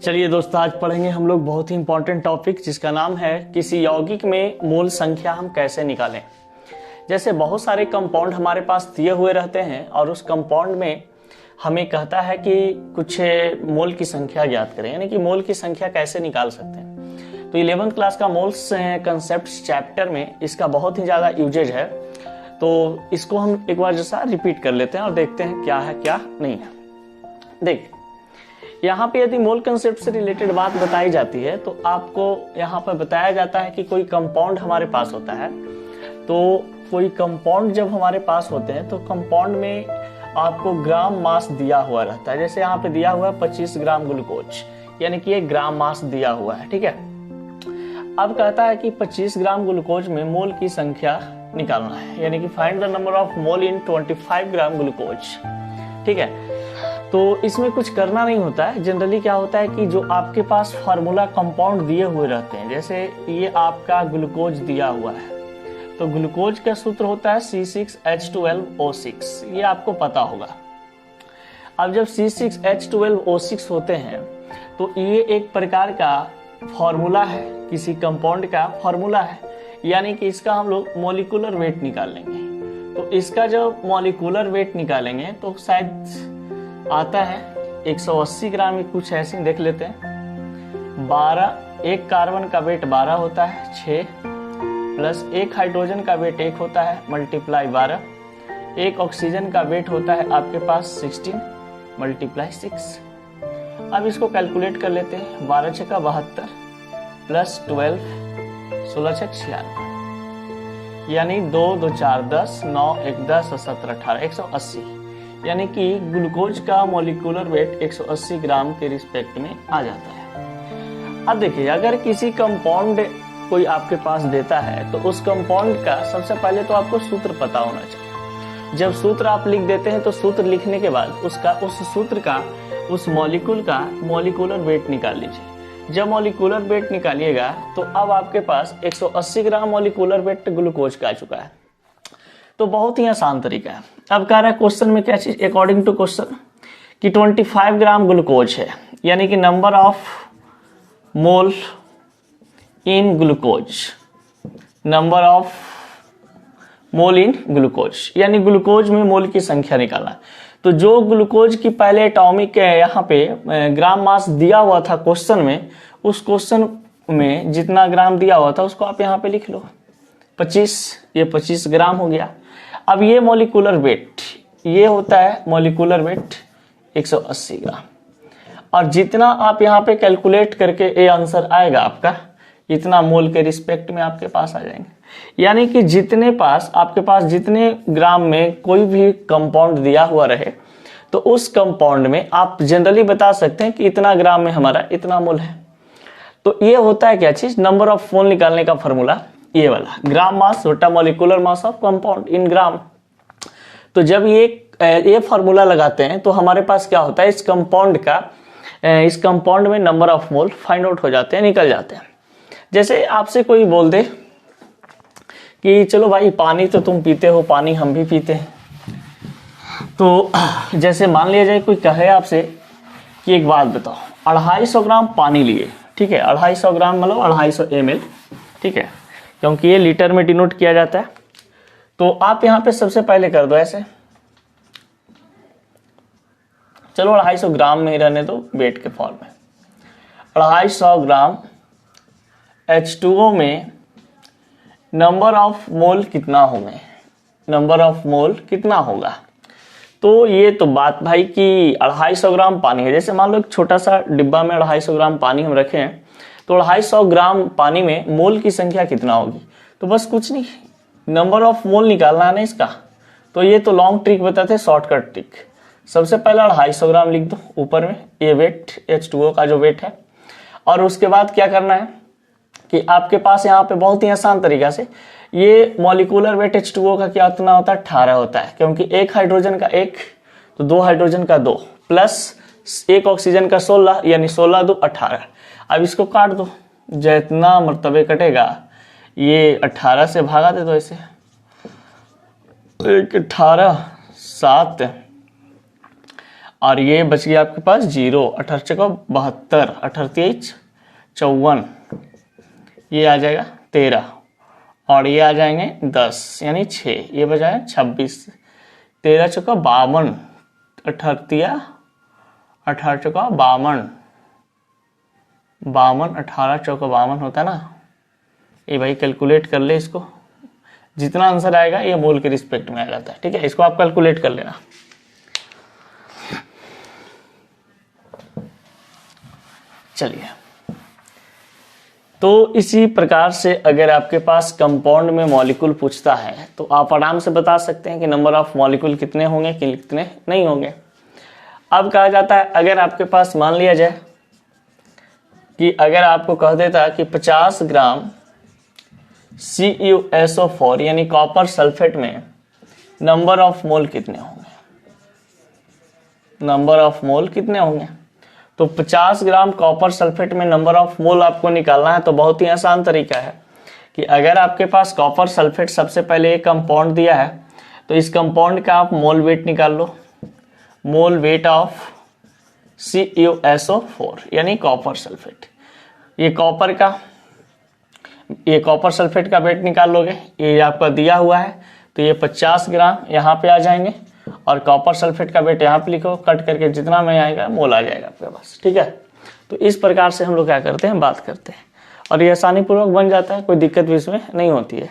चलिए दोस्तों, आज पढ़ेंगे हम लोग बहुत ही इंपॉर्टेंट टॉपिक जिसका नाम है किसी यौगिक में मोल संख्या हम कैसे निकालें। जैसे बहुत सारे कंपाउंड हमारे पास दिए हुए रहते हैं और उस कंपाउंड में हमें कहता है कि कुछ मोल की संख्या ज्ञात करें, यानी कि मोल की संख्या कैसे निकाल सकते हैं। तो 11th क्लास का मोल्स कंसेप्ट चैप्टर में इसका बहुत ही ज़्यादा यूजेज है, तो इसको हम एक बार जैसा रिपीट कर लेते हैं और देखते हैं क्या है क्या नहीं है। देख, यहाँ पे यदि मोल कंसेप्ट से रिलेटेड बात बताई जाती है तो आपको यहाँ पर बताया जाता है कि कोई कंपाउंड हमारे पास होता है। तो कोई कंपाउंड जब हमारे पास होते हैं तो कंपाउंड में आपको ग्राम मास दिया हुआ रहता है। जैसे यहाँ पे दिया हुआ है 25 ग्राम ग्लूकोज, यानी कि एक ग्राम मास दिया हुआ है, ठीक है। अब कहता है कि 25 ग्राम ग्लूकोज में मोल की संख्या निकालना है, यानी कि find the number of mole in 25 gram glucose, ठीक है। तो इसमें कुछ करना नहीं होता है। जनरली क्या होता है कि जो आपके पास फार्मूला कंपाउंड दिए हुए रहते हैं, जैसे ये आपका ग्लूकोज दिया हुआ है तो ग्लूकोज का सूत्र होता है C6H12O6, ये आपको पता होगा। अब जब C6H12O6 होते हैं तो ये एक प्रकार का फॉर्मूला है, किसी कंपाउंड का फॉर्मूला है, यानी कि इसका हम लोग मॉलिक्यूलर वेट निकाल लेंगे। तो इसका जब मॉलिक्यूलर वेट निकालेंगे तो शायद आता है 180 ग्राम, कुछ ऐसे देख लेते हैं। 12, एक कार्बन का वेट 12 होता है, 6 प्लस एक हाइड्रोजन का वेट 1 होता है, मल्टीप्लाई 12, एक ऑक्सीजन का वेट होता है आपके पास 16 मल्टीप्लाई 6। अब इसको कैलकुलेट कर लेते हैं। 12 × 72 प्लस 12 16 × 96, यानी 2 2 4 10 9 1 10 17 18 180, यानी कि ग्लूकोज का मॉलिक्यूलर वेट 180 ग्राम के रिस्पेक्ट में आ जाता है। अब देखिए, अगर किसी कंपाउंड कोई आपके पास देता है तो उस कंपाउंड का सबसे पहले तो आपको सूत्र पता होना चाहिए। जब सूत्र आप लिख देते हैं तो सूत्र लिखने के बाद उस सूत्र का, उस मॉलिक्यूल का मॉलिक्यूलर वेट निकाल लीजिए। जब मॉलिक्यूलर वेट निकालिएगा तो अब आपके पास 180 ग्राम मॉलिक्यूलर वेट ग्लूकोज का आ चुका है। तो बहुत ही आसान तरीका है। अब कह रहा है क्वेश्चन में क्या चीज, अकॉर्डिंग टू क्वेश्चन कि 25 ग्राम ग्लूकोज है, यानी कि number of mole in glucose, number of mole in glucose, यानी ग्लूकोज में मोल की संख्या निकालना। तो जो ग्लूकोज की पहले एटॉमिक यहाँ पे ग्राम मास दिया हुआ था क्वेश्चन में, उस क्वेश्चन में जितना ग्राम दिया हुआ था उसको आप यहाँ पे लिख लो 25, ये 25 ग्राम हो गया। अब ये मॉलिक्यूलर वेट, ये होता है मॉलिक्यूलर वेट 180 ग्राम, और जितना आप यहाँ पे कैलकुलेट करके ये आंसर आएगा आपका, इतना मोल के रिस्पेक्ट में आपके पास आ जाएंगे। यानी कि जितने पास आपके पास जितने ग्राम में कोई भी कंपाउंड दिया हुआ रहे तो उस कंपाउंड में आप जनरली बता सकते हैं कि इतना ग्राम में हमारा इतना मोल है। तो ये होता है क्या चीज, नंबर ऑफ मोल निकालने का फॉर्मूला ये वाला, ग्राम मास बटा molecular mass of compound in gram. तो जब ये फॉर्मूला लगाते हैं तो हमारे पास क्या होता है, इस कंपाउंड में number of mole find out हो जाते हैं, निकल जाते हैं। जैसे आपसे कोई बोल दे कि चलो भाई पानी तो तुम पीते हो, पानी हम भी पीते हैं, तो जैसे मान लिया जाए कोई कहे आपसे कि एक बात बताओ, 250 ग्राम पानी लिए, ठीक है, 250 ग्राम मतलब 250 ml, ठीक है, क्योंकि ये लीटर में डिनोट किया जाता है। तो आप यहाँ पे सबसे पहले कर दो ऐसे, चलो 250 ग्राम में ही रहने दो वेट के फॉर्म में। 250 ग्राम H2O में नंबर ऑफ मोल कितना होंगे, नंबर ऑफ मोल कितना होगा। तो ये तो बात भाई कि 250 ग्राम पानी है। जैसे मान लो एक छोटा सा डिब्बा में 250 ग्राम पानी हम रखे हैं, तो 250 ग्राम पानी में मोल की संख्या कितना होगी। तो बस कुछ नहीं, नंबर ऑफ मोल निकालना है ना इसका। तो ये तो लॉन्ग ट्रिक बताते हैं, शॉर्टकट ट्रिक। सबसे पहले 250 ग्राम लिख दो ऊपर में, ये वेट H2O का जो वेट है। और उसके बाद क्या करना है कि आपके पास यहाँ पे बहुत ही आसान तरीका से ये मॉलिक्यूलर वेट H2O का क्या उतना होता है, 18 होता है, क्योंकि एक हाइड्रोजन का 1 तो 2 हाइड्रोजन का 2 प्लस एक ऑक्सीजन का 16, यानी 16 2 18। अब इसको काट दो, जितना मर्तबे कटेगा ये 18 से भागा दे दो ऐसे, 1 18 7 और ये बच गया आपके पास 0, 18 चौका 72, 18 तेईस 54, ये आ जाएगा 13 और ये आ जाएंगे 10 यानी 6, ये बजाय 26, 13 चौका 52, 18 18 चौका 52, 18 चौका 52 होता है ना। ये भाई कैलकुलेट कर ले इसको, जितना आंसर आएगा ये मोल के रिस्पेक्ट में आ जाता है। ठीक है, इसको आप कैलकुलेट कर लेना। चलिए, तो इसी प्रकार से अगर आपके पास कंपाउंड में मॉलिक्यूल पूछता है तो आप आराम से बता सकते हैं कि नंबर ऑफ मॉलिक्यूल कितने होंगे कितने नहीं होंगे। अब कहा जाता है, अगर आपके पास मान लिया जाए कि अगर आपको कह देता कि 50 ग्राम CuSO4 यानी कॉपर सल्फेट में नंबर ऑफ मोल कितने होंगे, नंबर ऑफ मोल कितने होंगे, तो 50 ग्राम कॉपर सल्फेट में नंबर ऑफ मोल आपको निकालना है। तो बहुत ही आसान तरीका है कि अगर आपके पास कॉपर सल्फेट सबसे पहले एक कंपाउंड दिया है तो इस कंपाउंड का आप मोल वेट निकाल लो, मोल वेट ऑफ CuSO4 यानी कॉपर सल्फेट। ये कॉपर सल्फेट का वेट निकाल लोगे, ये आपका दिया हुआ है तो ये 50 ग्राम यहाँ पे आ जाएंगे और कॉपर सल्फेट का वेट यहाँ पे लिखो, कट करके जितना में आएगा मोल आ जाएगा आपके पास। ठीक है, तो इस प्रकार से हम लोग क्या करते हैं, बात करते हैं और ये आसानी पूर्वक बन जाता है, कोई दिक्कत भी इसमें नहीं होती है।